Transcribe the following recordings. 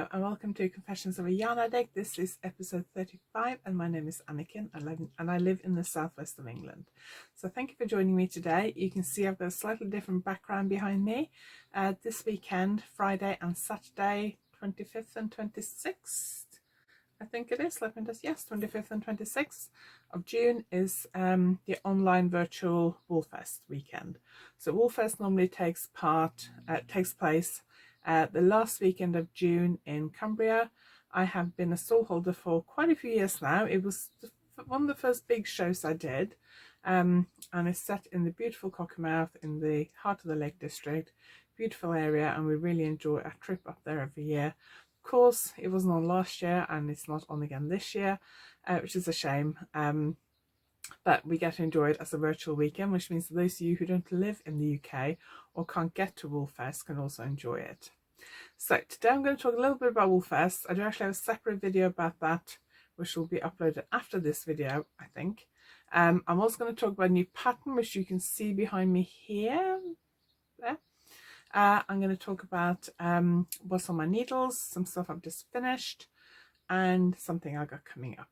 Hello and welcome to Confessions of a Yarn Addict. This is episode 35 and my name is Anniken and I live in the southwest of England. So thank you for joining me today. You can see I've got a slightly different background behind me. This weekend, Friday and Saturday, 25th and 26th, I think it is, 25th and 26th of June is the online virtual Woolfest weekend. So Woolfest normally takes place the last weekend of June in Cumbria. I have been a stall holder for quite a few years now. It was one of the first big shows I did, and it's set in the beautiful Cockermouth in the heart of the Lake District. Beautiful area, and we really enjoy a trip up there every year. Of course, it wasn't on last year and it's not on again this year, which is a shame. But we get to enjoy it as a virtual weekend, which means that those of you who don't live in the UK or can't get to Woolfest can also enjoy it. So today I'm going to talk a little bit about Woolfest. I do actually have a separate video about that, which will be uploaded after this video, I think. I'm also going to talk about a new pattern, which you can see behind me here. There. I'm going to talk about what's on my needles, some stuff I've just finished, and something I got coming up.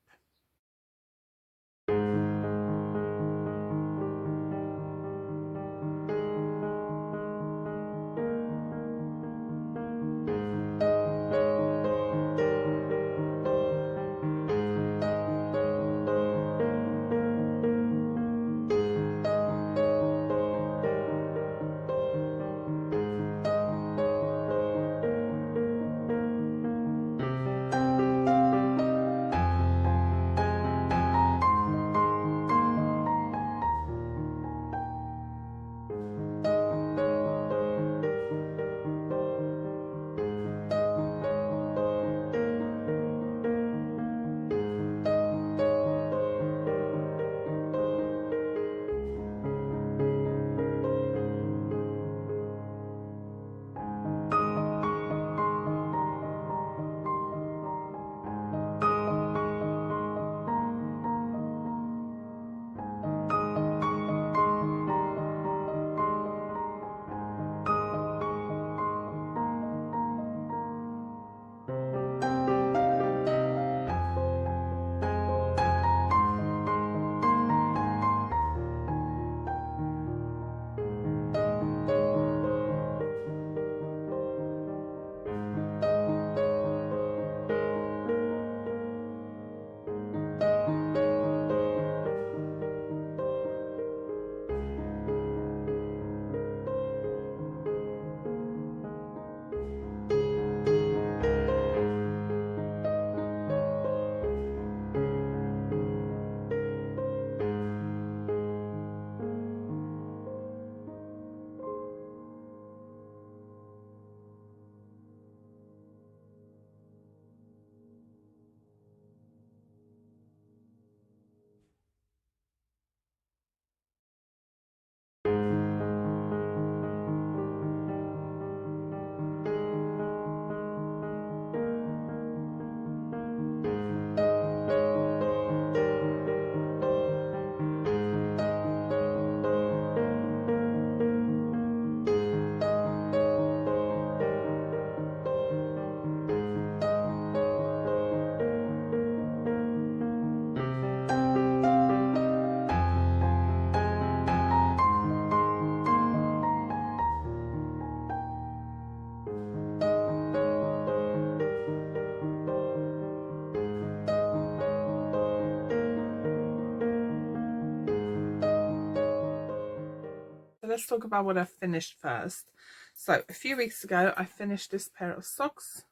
Let's talk about what I finished first. So a few weeks ago I finished this pair of socks,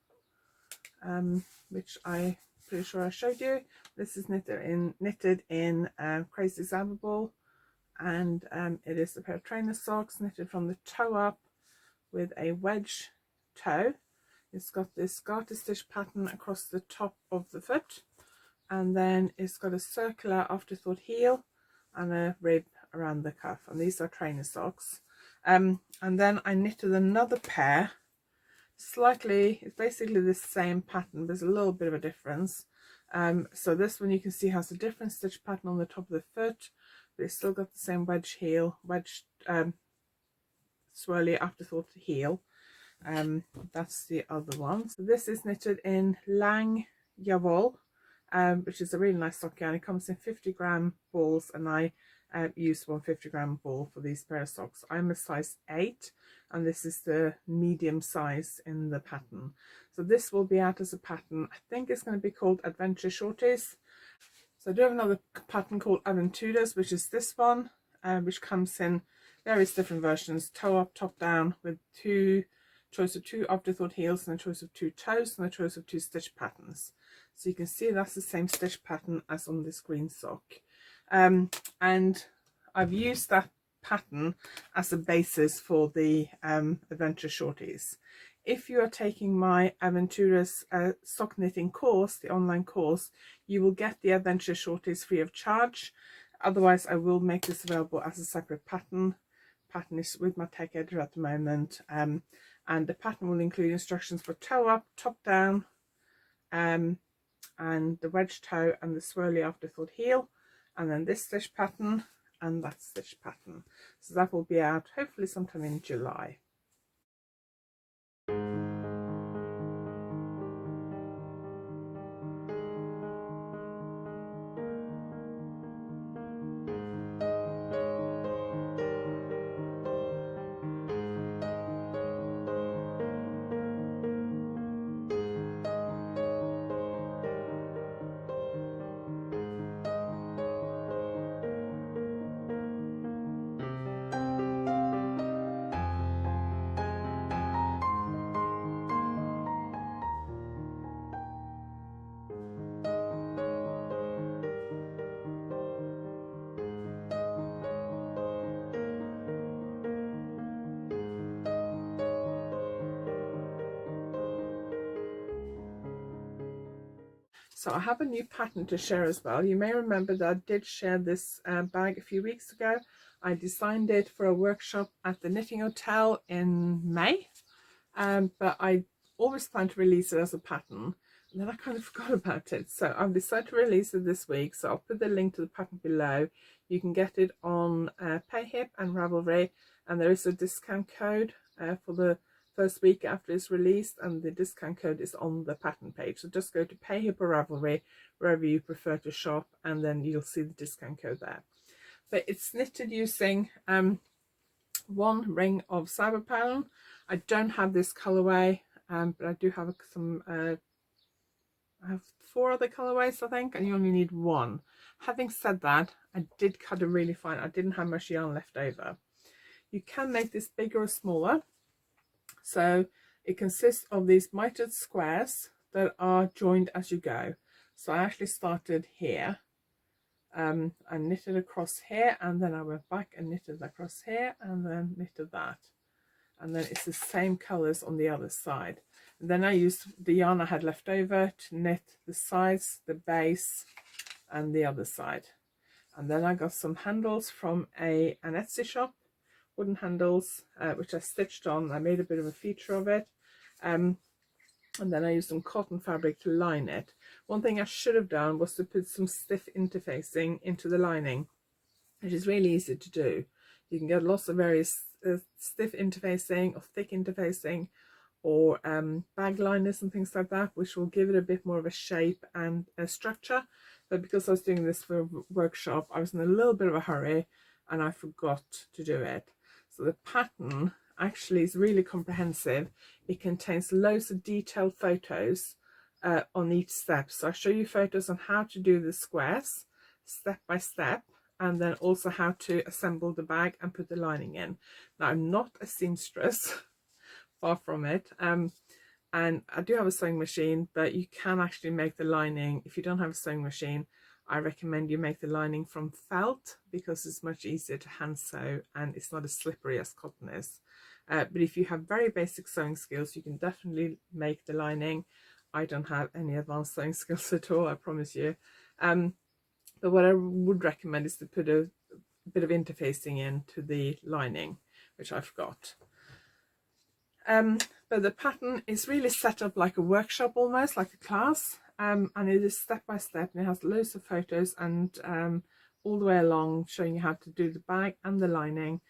which I'm pretty sure I showed you. This is knitted in Crazy Zabbable, and it is a pair of trainer socks knitted from the toe up with a wedge toe. It's got this garter stitch pattern across the top of the foot, and then it's got a circular afterthought heel and a rib around the cuff, and these are trainer socks. And then I knitted another pair, it's basically the same pattern, but there's a little bit of a difference. So this one you can see has a different stitch pattern on the top of the foot, but it's still got the same wedge heel, swirly afterthought heel. That's the other one. So this is knitted in Lang Yavol, which is a really nice sock yarn. It comes in 50-gram balls, and I use 150-gram ball for these pair of socks. I'm a size 8, and this is the medium size in the pattern. So this will be out as a pattern. I think it's going to be called Adventure Shorties. So I do have another pattern called Aventures, which is this one, which comes in various different versions: toe up, top down, with choice of 2 afterthought heels and a choice of 2 toes and a choice of 2 stitch patterns. So you can see that's the same stitch pattern as on this green sock. And I've used that pattern as a basis for the Adventure Shorties. If you are taking my Aventures sock knitting course, the online course, you will get the Adventure Shorties free of charge. Otherwise, I will make this available as a separate pattern. Pattern is with my tech editor at the moment, and the pattern will include instructions for toe up, top down, and the wedge toe and the swirly afterthought heel, and then this stitch pattern and that stitch pattern. So that will be out hopefully sometime in July. So I have a new pattern to share as well. You may remember that I did share this bag a few weeks ago. I designed it for a workshop at the Knitting Hotel in May, but I always planned to release it as a pattern, and then I kind of forgot about it. So I've decided to release it this week. So I'll put the link to the pattern below. You can get it on Payhip and Ravelry, and there is a discount code for the first week after it's released, and the discount code is on the pattern page. So just go to Payhip or Ravelry, wherever you prefer to shop, and then you'll see the discount code there. But it's knitted using 1 ring of cyber pattern. I don't have this colorway, but I do have some I have 4 other colorways, I think, and you only need 1. Having said that, I did cut it really fine. I didn't have much yarn left over. You can make this bigger or smaller. So it consists of these mitered squares that are joined as you go. So I actually started here, I knitted across here, and then I went back and knitted across here, and then knitted that, and then it's the same colors on the other side. And then I used the yarn I had left over to knit the sides, the base, and the other side. And then I got some handles from an Etsy shop, wooden handles, which I stitched on. I made a bit of a feature of it, and then I used some cotton fabric to line it. One thing I should have done was to put some stiff interfacing into the lining, which is really easy to do. You can get lots of various stiff interfacing or thick interfacing, or bag liners and things like that, which will give it a bit more of a shape and a structure. But because I was doing this for a workshop, I was in a little bit of a hurry and I forgot to do it. So the pattern actually is really comprehensive. It contains loads of detailed photos on each step. So I show you photos on how to do the squares step by step, and then also how to assemble the bag and put the lining in. Now, I'm not a seamstress, far from it, and I do have a sewing machine, but you can actually make the lining. If you don't have a sewing machine, I recommend you make the lining from felt, because it's much easier to hand sew and it's not as slippery as cotton is. But if you have very basic sewing skills, you can definitely make the lining. I don't have any advanced sewing skills at all, I promise you. But what I would recommend is to put a bit of interfacing into the lining, which I've got. But the pattern is really set up like a workshop, almost like a class, and it is step by step, and it has loads of photos and all the way along showing you how to do the bag and the lining.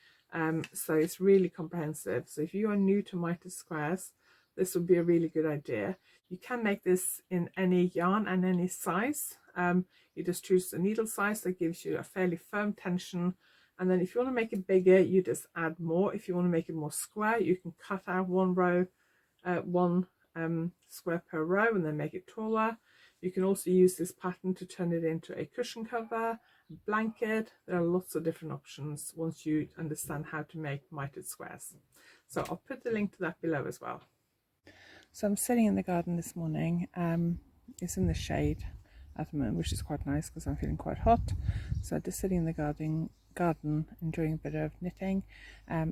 So it's really comprehensive. So if you are new to mitered squares, this would be a really good idea. You can make this in any yarn and any size. You just choose a needle size that gives you a fairly firm tension, and then if you want to make it bigger, you just add more. If you want to make it more square, you can cut out one row, one square per row, and then make it taller. You can also use this pattern to turn it into a cushion cover, blanket. There are lots of different options once you understand how to make mitered squares. So I'll put the link to that below as well. So I'm sitting in the garden this morning. It's in the shade at the moment, which is quite nice because I'm feeling quite hot. So just sitting in the garden enjoying a bit of knitting.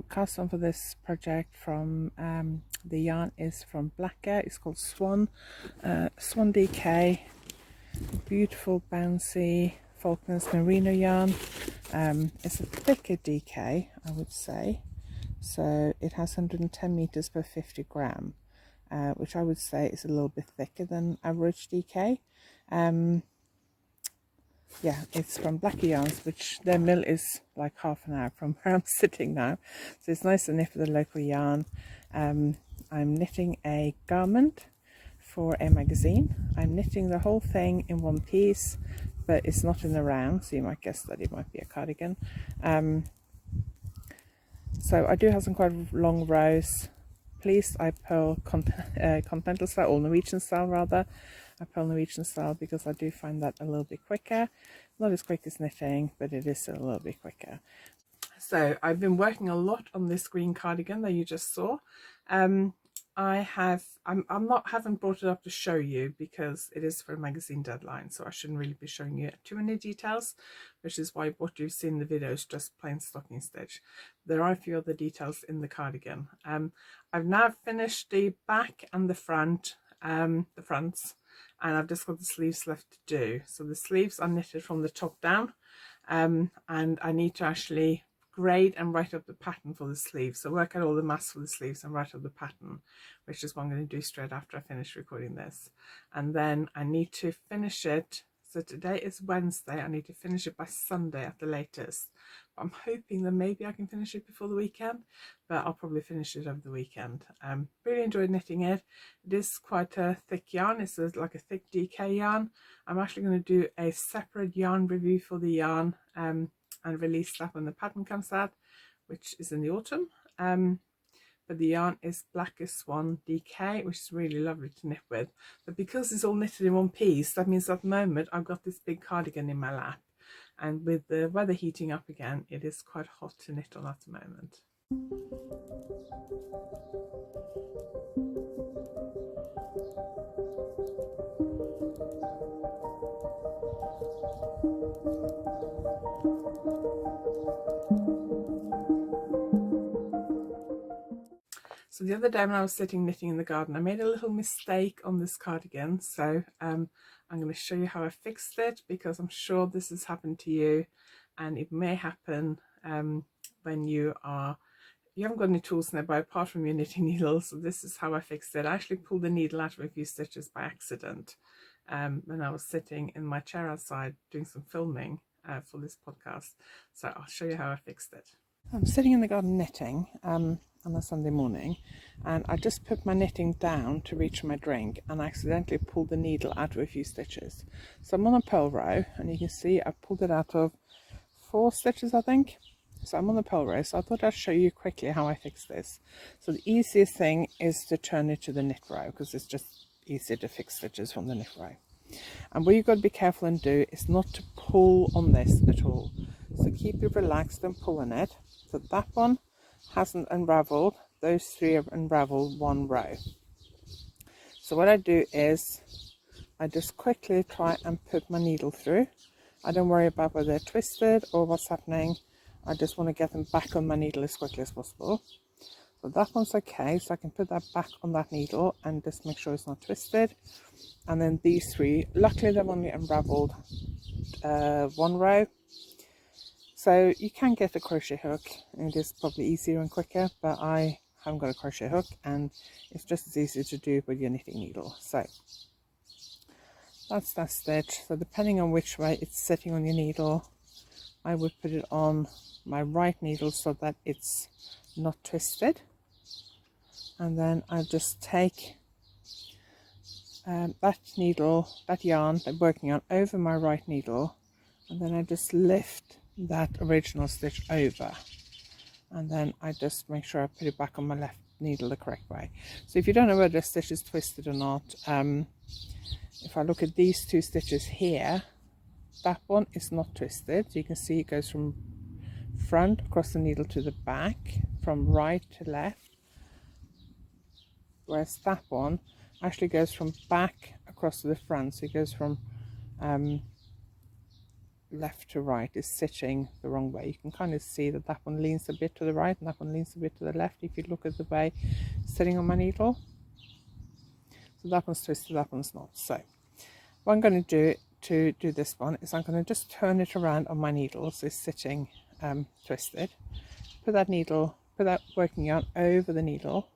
Cast on for this project from the yarn is from Blacker. It's called Swan DK. Beautiful bouncy Falkner's merino yarn. It's a thicker DK, I would say, so it has 110 meters per 50 gram, which I would say is a little bit thicker than average DK. Yeah, it's from Blacker Yarns, which their mill is like half an hour from where I'm sitting now, so it's nice to knit with a local yarn. I'm knitting a garment for a magazine. I'm knitting the whole thing in one piece, but it's not in the round, so you might guess that it might be a cardigan. So I do have some quite long rows. Please, I purl continental style, or Norwegian style rather. I purl Norwegian style because I do find that a little bit quicker. Not as quick as knitting, but it is still a little bit quicker. So I've been working a lot on this green cardigan that you just saw. Haven't brought it up to show you because it is for a magazine deadline, so I shouldn't really be showing you too many details, which is why what you see in the video is just plain stocking stitch. There are a few other details in the cardigan. I've now finished the back and the front, the fronts, and I've just got the sleeves left to do. So the sleeves are knitted from the top down, and I need to actually grade and write up the pattern for the sleeves. So work out all the mass for the sleeves and write up the pattern, which is what I'm going to do straight after I finish recording this. And then I need to finish it. So today is Wednesday. I need to finish it by Sunday at the latest. I'm hoping that maybe I can finish it before the weekend, but I'll probably finish it over the weekend. Really enjoyed knitting it. It is quite a thick yarn. It's like a thick DK yarn. I'm actually going to do a separate yarn review for the yarn and release that when the pattern comes out, which is in the autumn. But the yarn is Blacker Swan DK, which is really lovely to knit with. But because it's all knitted in one piece, that means at the moment I've got this big cardigan in my lap, and with the weather heating up again, it is quite hot to knit on at the moment. So the other day when I was sitting knitting in the garden, I made a little mistake on this cardigan. So I'm going to show you how I fixed it, because I'm sure this has happened to you, and it may happen when you haven't got any tools nearby apart from your knitting needles. So this is how I fixed it. I actually pulled the needle out of a few stitches by accident when I was sitting in my chair outside doing some filming for this podcast. So I'll show you how I fixed it. I'm sitting in the garden knitting on a Sunday morning, and I just put my knitting down to reach my drink and accidentally pulled the needle out of a few stitches. So I'm on a purl row, and you can see I pulled it out of 4 stitches, I think. So I'm on the purl row, so I thought I'd show you quickly how I fix this. So the easiest thing is to turn it to the knit row, because it's just easier to fix stitches from the knit row. And what you've got to be careful and do is not to pull on this at all. So keep it relaxed and pull on it. So that one hasn't unraveled. Those 3 have unraveled one row. So what I do is I just quickly try and put my needle through. I don't worry about whether they're twisted or what's happening. I just want to get them back on my needle as quickly as possible. So that one's okay, so I can put that back on that needle and just make sure it's not twisted. And then these 3, luckily they've only unraveled one row. So you can get a crochet hook, it is probably easier and quicker, but I haven't got a crochet hook, and it's just as easy to do with your knitting needle. So that's that stitch. So depending on which way it's sitting on your needle, I would put it on my right needle so that it's not twisted, and then I just take that needle, that yarn that I'm working on, over my right needle, and then I just lift that original stitch over, and then I just make sure I put it back on my left needle the correct way. So if you don't know whether the stitch is twisted or not, if I look at these two stitches here, that one is not twisted. So you can see it goes from front across the needle to the back, from right to left, whereas that one actually goes from back across to the front. So it goes from left to right, is stitching the wrong way. You can kind of see that that one leans a bit to the right and that one leans a bit to the left if you look at the way it's sitting on my needle. So that one's twisted, that one's not. So what I'm going to do to do this one is I'm going to just turn it around on my needle so it's sitting twisted. Put that working yarn over the needle,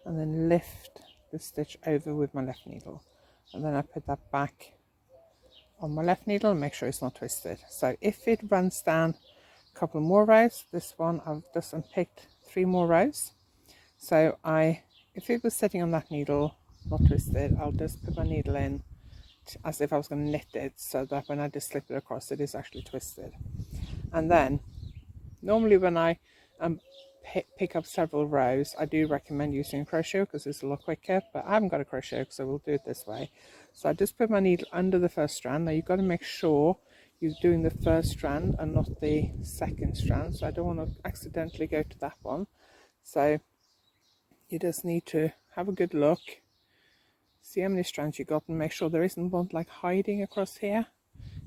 and then lift the stitch over with my left needle, and then I put that back on my left needle and make sure it's not twisted. So if it runs down a couple more rows, this one I've just unpicked 3 more rows. So if it was sitting on that needle not twisted, I'll just put my needle in as if I was going to knit it, so that when I just slip it across, it is actually twisted. And then normally when I pick up several rows, I do recommend using a crochet because it's a lot quicker, but I haven't got a crochet, so we'll do it this way. So I just put my needle under the first strand. Now you've got to make sure you're doing the first strand and not the second strand, so I don't want to accidentally go to that one. So you just need to have a good look, see how many strands you got, and make sure there isn't one like hiding across here,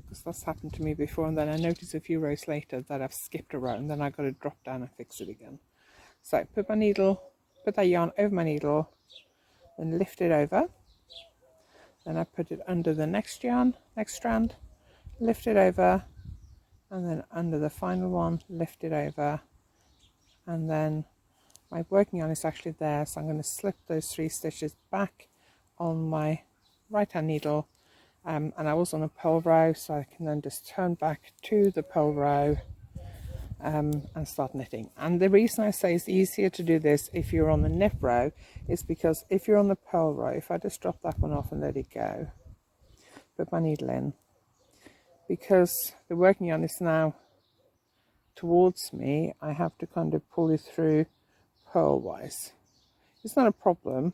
because that's happened to me before, and then I notice a few rows later that I've skipped a row and then I've got to drop down and fix it again. So put that yarn over my needle, then lift it over, then I put it under the next strand, lift it over, and then under the final one, lift it over, and then my working yarn is actually there, so I'm going to slip those 3 stitches back on my right hand needle, and I was on a purl row, so I can then just turn back to the purl row and start knitting. And the reason I say it's easier to do this if you're on the knit row is because if you're on the purl row, if I just drop that one off and let it go, put my needle in, because the working yarn is now towards me, I have to kind of pull it through purl wise. It's not a problem,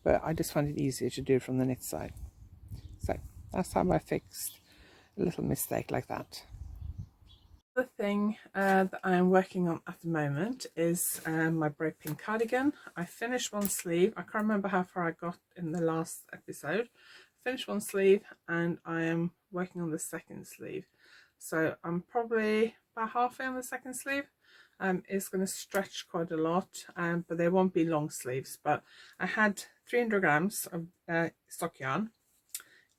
but I just find it easier to do from the knit side. So that's how I fixed a little mistake like that. The thing that I am working on at the moment is my bright pink cardigan. I finished one sleeve. I can't remember how far I got in the last episode. I finished one sleeve and I am working on the second sleeve. So I'm probably about halfway on the second sleeve. It's going to stretch quite a lot, but they won't be long sleeves. But I had 300 grams of stock yarn.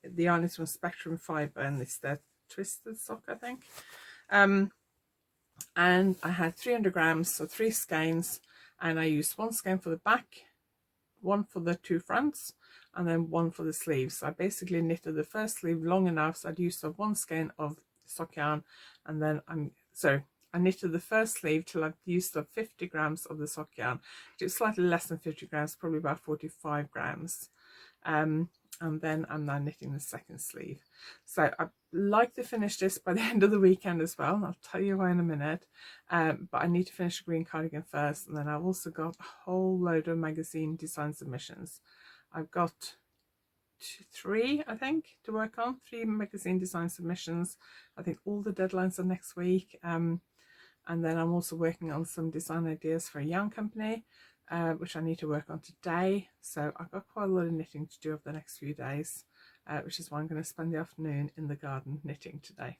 The yarn is from Spectrum Fibre and it's the twisted sock, I think. And I had 300 grams, so 3 skeins, and I used 1 skein for the back, 1 for the 2 fronts, and then 1 for the sleeves. So I basically knitted the first sleeve long enough so I'd used up 1 skein of stock yarn, and then I knitted the first sleeve till I've used up 50 grams of the sock yarn, which is slightly less than 50 grams, probably about 45 grams. And then I'm now knitting the second sleeve. So I'd like to finish this by the end of the weekend as well. I'll tell you why in a minute. But I need to finish the green cardigan first, and then I've also got a whole load of magazine design submissions. I've got 3, I think, to work on. 3 magazine design submissions. I think all the deadlines are next week. And then I'm also working on some design ideas for a yarn company, which I need to work on today. So I've got quite a lot of knitting to do over the next few days, which is why I'm going to spend the afternoon in the garden knitting today.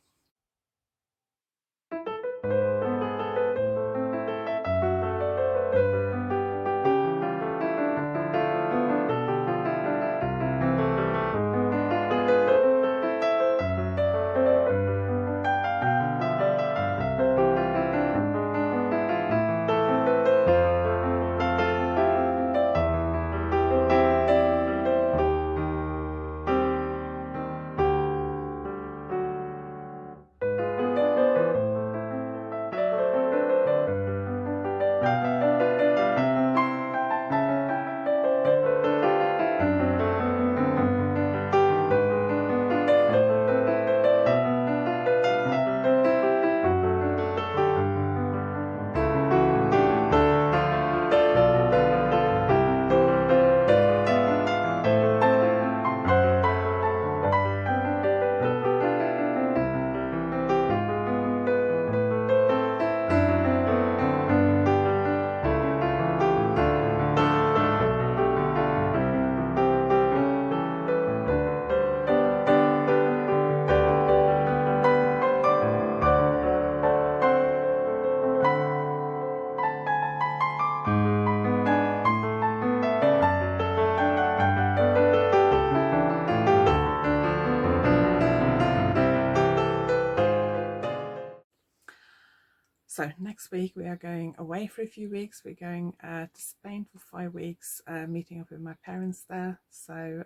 next week we are going away for a few weeks. We're going to Spain for 5 weeks, meeting up with my parents there. So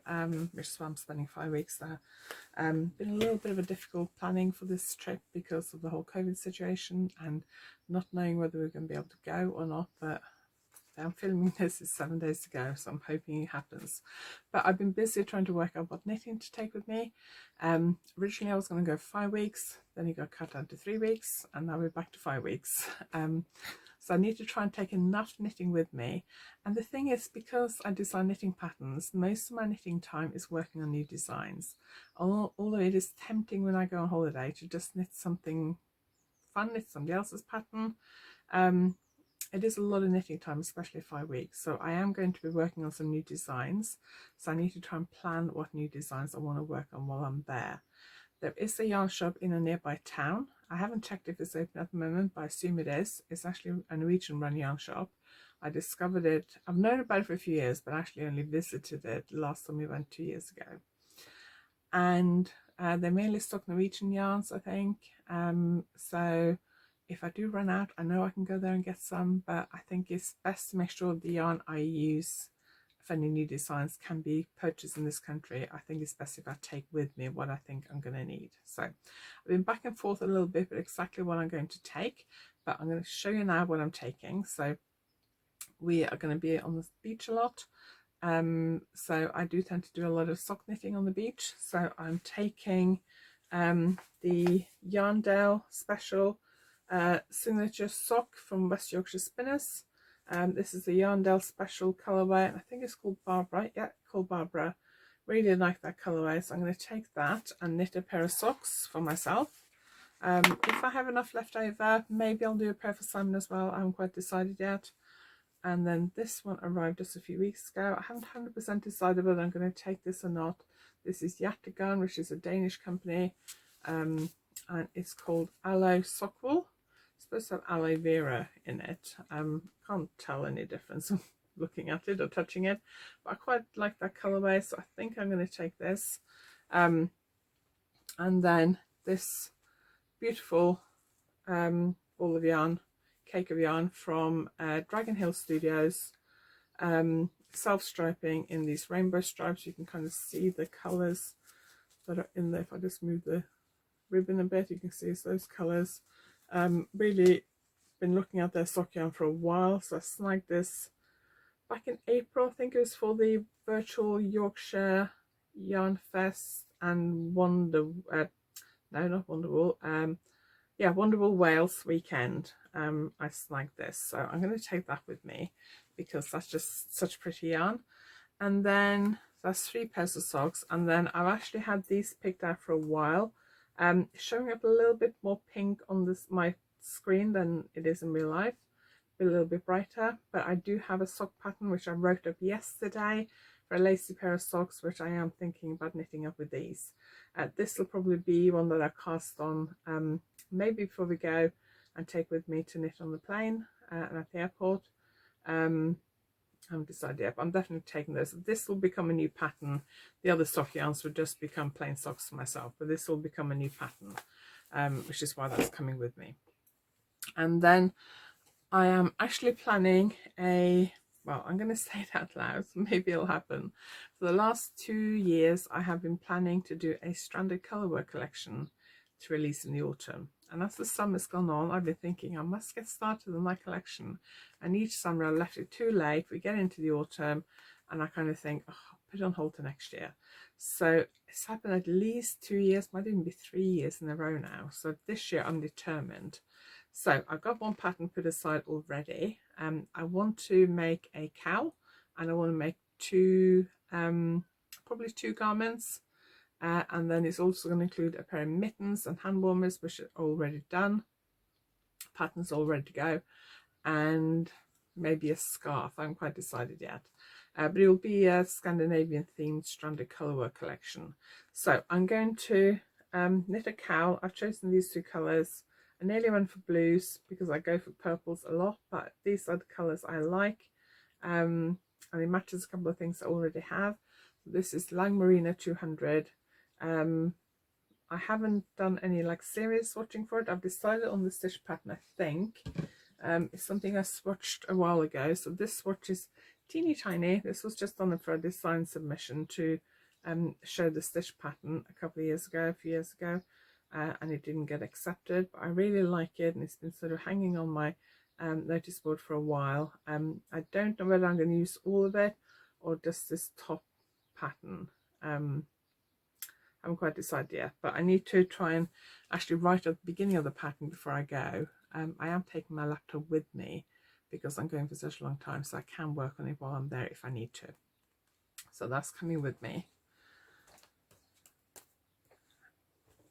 which is why I'm spending 5 weeks there. Been a little bit of a difficult planning for this trip because of the whole COVID situation and not knowing whether we're going to be able to go or not, but I'm filming this, it's 7 days to go, so I'm hoping it happens. But I've been busy trying to work out what knitting to take with me. Originally I was going to go 5 weeks, then it got cut down to 3 weeks, and now we're back to 5 weeks. So I need to try and take enough knitting with me. And the thing is, because I design knitting patterns, most of my knitting time is working on new designs. Although it is tempting when I go on holiday to just knit something fun, knit somebody else's pattern. It is a lot of knitting time, especially 5 weeks. So I am going to be working on some new designs. So I need to try and plan what new designs I want to work on while I'm there. There is a yarn shop in a nearby town. I haven't checked if it's open at the moment, but I assume it is. It's actually a Norwegian run yarn shop. I discovered it, I've known about it for a few years, but actually only visited it last time we went 2 years ago. And they mainly stock Norwegian yarns, I think. So if I do run out, I know I can go there and get some, but I think it's best to make sure the yarn I use for any new designs can be purchased in this country. I think it's best if I take with me what I think I'm going to need. So I've been back and forth a little bit with exactly what I'm going to take, but I'm going to show you now what I'm taking. So we are going to be on the beach a lot. So I do tend to do a lot of sock knitting on the beach. So I'm taking the YarnAddict special signature sock from West Yorkshire Spinners. This is the YarnAddict special colorway, and I think it's called Barbara. Yeah, called Barbara. Really like that colorway, so I'm going to take that and knit a pair of socks for myself. If I have enough left over, maybe I'll do a pair for Simon as well. I haven't quite decided yet. And then this one arrived just a few weeks ago. I haven't 100% decided whether I'm going to take this or not. This is YarnAddict, which is a Danish company, and it's called Aloe Sock Wool. It's supposed to have aloe vera in it. Can't tell any difference looking at it or touching it, but I quite like that colorway, so I think I'm going to take this. And then this beautiful ball of yarn, cake of yarn from Dragon Hill Studios, self-striping in these rainbow stripes. You can kind of see the colors that are in there. If I just move the ribbon a bit, you can see it's those colors. Really been looking at their sock yarn for a while, so I snagged this back in April. I think it was for the virtual Yorkshire Yarn Fest and Wonderwool Wales weekend. I snagged this, so I'm going to take that with me because that's just such pretty yarn. And then that's 3 pairs of socks, and then I've actually had these picked out for a while. Showing up a little bit more pink on my screen than it is in real life, a little bit brighter, but I do have a sock pattern which I wrote up yesterday for a lacy pair of socks, which I am thinking about knitting up with these. This will probably be one that I cast on maybe before we go and take with me to knit on the plane and at the airport. I haven't decided yet, but I'm definitely taking this. This will become a new pattern. The other sock yarns would just become plain socks for myself, but this will become a new pattern, which is why that's coming with me. And then I am actually planning well, I'm going to say it out loud, so maybe it'll happen. For the last 2 years, I have been planning to do a stranded colourwork collection to release in the autumn. And as the summer's gone on, I've been thinking I must get started on that collection. And each summer I left it too late. We get into the autumn and I kind of think, oh, I'll put it on hold to next year. So it's happened at least 2 years, might even be 3 years in a row now. So this year I'm determined. So I've got one pattern put aside already. I want to make a cowl, and I want to make probably two garments. And then it's also going to include a pair of mittens and hand warmers, which are already done. Patterns all ready to go. And maybe a scarf. I haven't quite decided yet. But it will be a Scandinavian themed stranded colourwork collection. So I'm going to knit a cowl. I've chosen these 2 colours. I nearly went for blues because I go for purples a lot, but these are the colours I like. And it matches a couple of things I already have. This is Lang Marina 200. I haven't done any like serious swatching for it. I've decided on the stitch pattern, I think, It's something I swatched a while ago. So this swatch is teeny tiny. This was just done for a design submission to show the stitch pattern a few years ago, and it didn't get accepted, but I really like it, and it's been sort of hanging on my notice board for a while. I don't know whether I'm going to use all of it or just this top pattern. I haven't quite decided yet, but I need to try and actually write at the beginning of the pattern before I go. I am taking my laptop with me because I'm going for such a long time, so I can work on it while I'm there if I need to. So that's coming with me.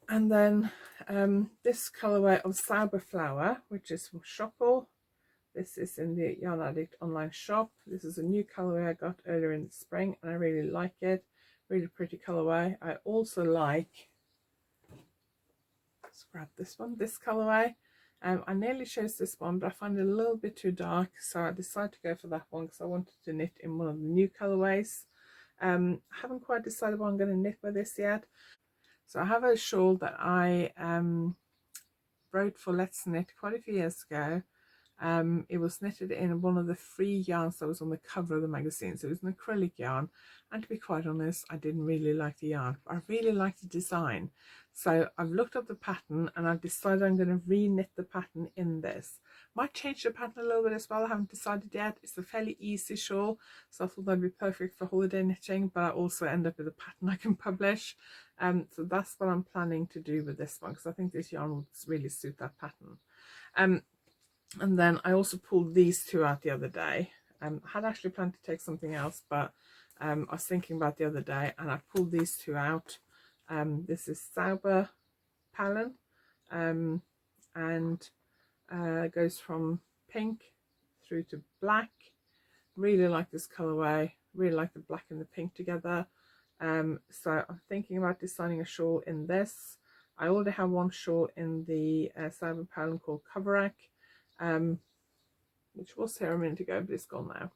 And then this colourway of Sauber Flower, which is from Shopple. This is in the YarnAddict online shop. This is a new colourway I got earlier in the spring, and I really like it. Really pretty colourway. I also like, let's grab this one, this colourway. I nearly chose this one, but I find it a little bit too dark, so I decided to go for that one because I wanted to knit in one of the new colourways. I haven't quite decided what I'm going to knit with this yet. So I have a shawl that I wrote for Let's Knit quite a few years ago. It was knitted in one of the free yarns that was on the cover of the magazine. So it was an acrylic yarn, and to be quite honest, I didn't really like the yarn, but I really liked the design. So I've looked up the pattern and I've decided I'm going to re-knit the pattern in this. Might change the pattern a little bit as well, I haven't decided yet. It's a fairly easy shawl, so I thought that'd be perfect for holiday knitting, but I also end up with a pattern I can publish. So that's what I'm planning to do with this one, because I think this yarn would really suit that pattern. And then I also pulled these two out the other day. I had actually planned to take something else, but I was thinking about the other day, and I pulled these two out. This is Sauber Palin, and goes from pink through to black. Really like this colourway, really like the black and the pink together. So I'm thinking about designing a shawl in this. I already have one shawl in the Sauber Palin called Coverack, which was here a minute ago, but it's gone now.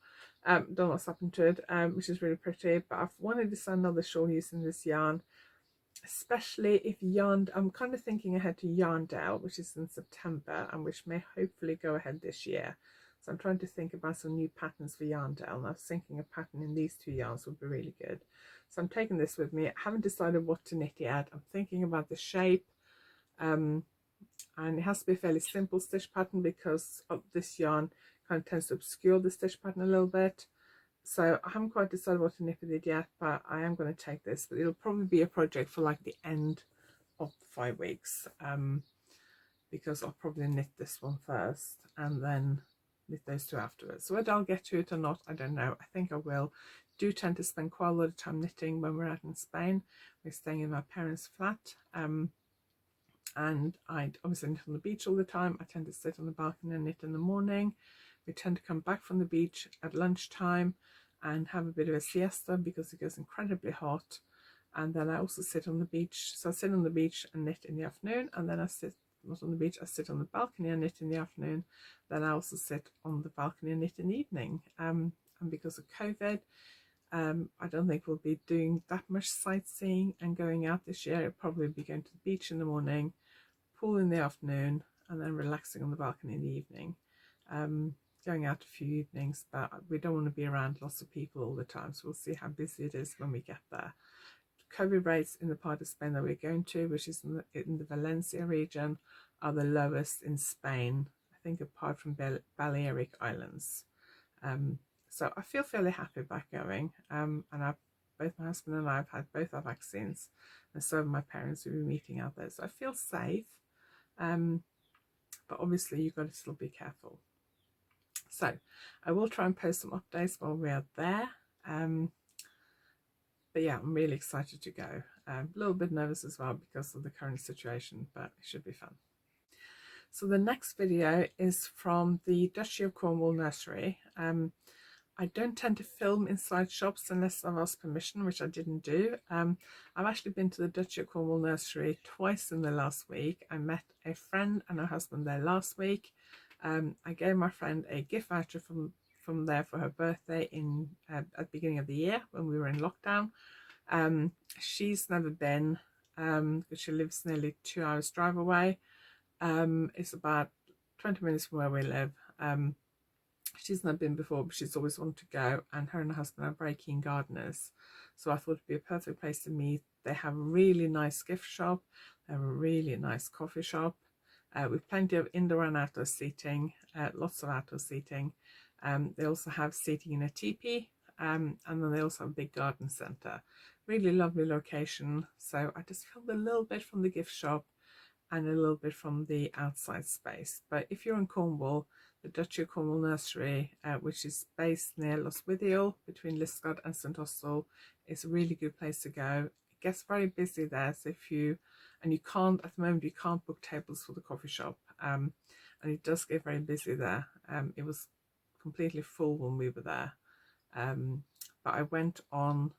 Don't know what's happened to it, which is really pretty, but I've wanted to design another shawl using this yarn, especially if I'm kind of thinking ahead to Yarndale, which is in September and which may hopefully go ahead this year. So I'm trying to think about some new patterns for Yarndale, and I was thinking a pattern in these two yarns would be really good. So I'm taking this with me. I haven't decided what to knit yet. I'm thinking about the shape, and it has to be a fairly simple stitch pattern because of this yarn kind of tends to obscure the stitch pattern a little bit. So I haven't quite decided what to knit with it yet, but I am going to take this, but it'll probably be a project for like the end of 5 weeks, because I'll probably knit this one first and then knit those two afterwards. So whether I'll get to it or not, I don't know. I think I will. Do tend to spend quite a lot of time knitting when we're out in Spain. We're staying in my parents' flat, and I obviously knit on the beach all the time. I tend to sit on the balcony and knit in the morning. We tend to come back from the beach at lunchtime and have a bit of a siesta because it gets incredibly hot. And then I also sit on the beach. So I sit on the beach and knit in the afternoon, and then I sit not on the beach, I sit on the balcony and knit in the afternoon. Then I also sit on the balcony and knit in the evening. And because of COVID, I don't think we'll be doing that much sightseeing and going out this year. It'll probably be going to the beach in the morning, pool in the afternoon, and then relaxing on the balcony in the evening. Going out a few evenings, but we don't want to be around lots of people all the time, so we'll see how busy it is when we get there. COVID rates in the part of Spain that we're going to, which is in the Valencia region, are the lowest in Spain, I think, apart from Balearic Islands. So I feel fairly happy about going, and both my husband and I have had both our vaccines, and so have my parents who will be meeting out there, so I feel safe, but obviously you've got to still be careful. So I will try and post some updates while we are there, but yeah, I'm really excited to go. A little bit nervous as well because of the current situation, but it should be fun. So the next video is from the Duchy of Cornwall nursery. I don't tend to film inside shops unless I've asked permission, which I didn't do. I've actually been to the Duchy of Cornwall nursery twice in the last week. I met a friend and her husband there last week. I gave my friend a gift voucher from there for her birthday at the beginning of the year when we were in lockdown. She's never been, because she lives nearly 2 hours drive away. It's about 20 minutes from where we live, She's never been before, but she's always wanted to go, and her husband are very keen gardeners, so I thought it'd be a perfect place to meet. They have a really nice gift shop, they have a really nice coffee shop, with plenty of indoor and outdoor seating, lots of outdoor seating. They also have seating in a teepee, and then they also have a big garden centre. Really lovely location. So I just filmed a little bit from the gift shop and a little bit from the outside space. But if you're in Cornwall, the Duchy of Cornwall Nursery, which is based near Lostwithiel between Liscard and St Austell, is a really good place to go. It gets very busy there, so if you, and you can't, at the moment, you can't book tables for the coffee shop, and it does get very busy there. It was completely full when we were there. But I went one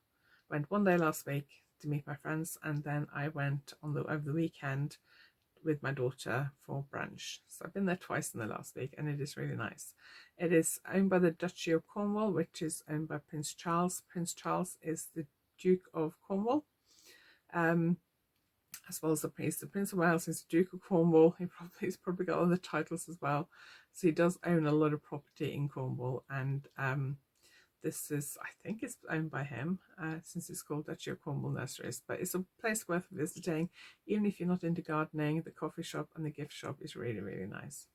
day last week to meet my friends, and then I went over the weekend with my daughter for brunch. So I've been there twice in the last week, and it is really nice. It is owned by the Duchy of Cornwall, which is owned by Prince Charles. Prince Charles is the Duke of Cornwall, as well as the Prince. The Prince of Wales is the Duke of Cornwall. He's probably got other titles as well. So he does own a lot of property in Cornwall, and this is, I think it's owned by him, since it's called Duchy of Cornwall Nurseries. But it's a place worth visiting, even if you're not into gardening. The coffee shop and the gift shop is really, really nice.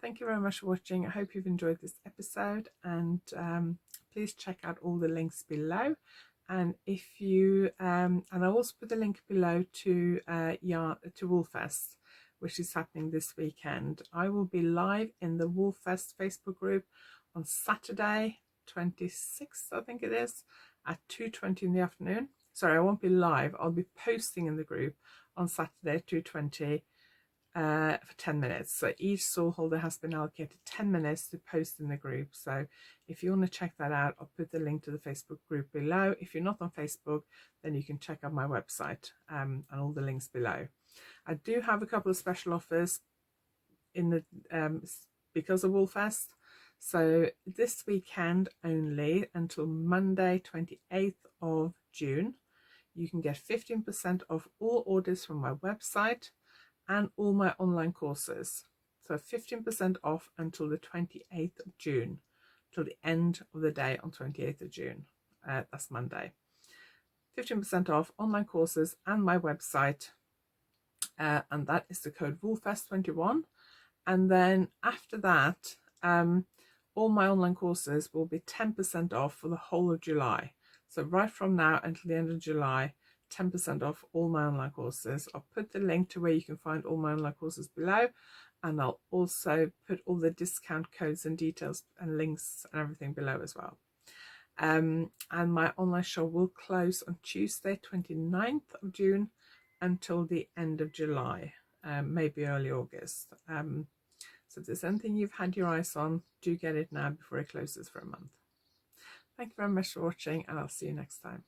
Thank you very much for watching. I hope you've enjoyed this episode, and please check out all the links below. And if you and I'll also put the link below to Woolfest, which is happening this weekend. I will be live in the Woolfest Facebook group on Saturday 26th, I think it is, at 2:20 in the afternoon. Sorry, I won't be live. I'll be posting in the group on Saturday 2:20 for 10 minutes. So each stall holder has been allocated 10 minutes to post in the group. So if you want to check that out, I'll put the link to the Facebook group below. If you're not on Facebook, then you can check out my website, and all the links below. I do have a couple of special offers in the because of Woolfest. So this weekend only, until Monday 28th of June, you can get 15% off all orders from my website and all my online courses. So 15% off until the 28th of June, till the end of the day on 28th of June. That's Monday. 15% off online courses and my website, and that is the code WOOLFEST21. And then after that, all my online courses will be 10% off for the whole of July. So right from now until the end of July, 10% off all my online courses. I'll put the link to where you can find all my online courses below, and I'll also put all the discount codes and details and links and everything below as well. And my online shop will close on Tuesday 29th of June until the end of July, maybe early August. So if there's anything you've had your eyes on, do get it now before it closes for a month. Thank you very much for watching, and I'll see you next time.